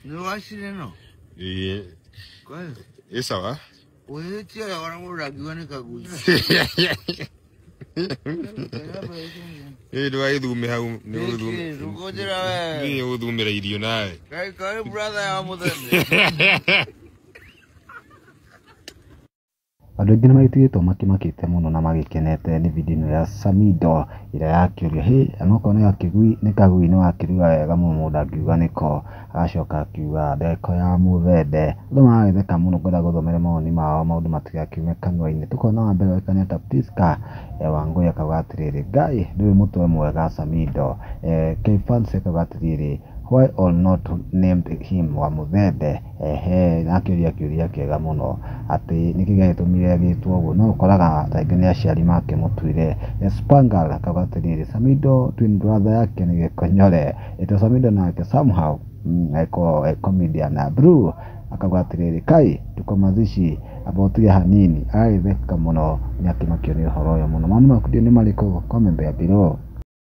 No washire no. Kwa hiyo. Sawa. Wewe tia ya wanauragiwa ni kaguzi. Ndo aithume hau ni uthume. Rugojera we. Ni uthumira irio nawe. Kai brother ya muthende. Andũ aingĩ nĩmaituĩtwo makimakĩte mũno na magĩkenete nĩ video ĩno ya Samido ĩrĩa yakĩũria anokorwo nĩ kagui nĩ wakĩruga wega mũno mũndũ akiuga nĩko agacoka akiuga ndeko ya mũthende. Andũ magagĩtheka mũno ngwenda gũthomere mawoni mao maũndũ matigakiume kanua-inĩ. Tũkona wa mbere waikania ta Priska Wangui akauga atĩrĩrĩ Ngai ndũrĩ mũtwe mwega Samido. K-Fans akauga atĩrĩrĩ why or not named him wa mũthende. Nakĩũria kĩũria kĩega mũno atĩ nĩkĩ gĩatũmire gĩtwo ũguo. No ũkoraga taingĩ nĩ aciari makĩmũtuire. Spangal akauga atĩrĩrĩ Samido twin brother yake nĩ Gĩkonyore. Samido nake somehow comedian na Blue akauga atĩrĩrĩ Kai tuko mazishi abotire hanini. Agĩtheka mũno nĩ akĩmakio nĩ ũhoro ũyũ mũno. Maũndũ maku nĩ marĩkũ? Comment below.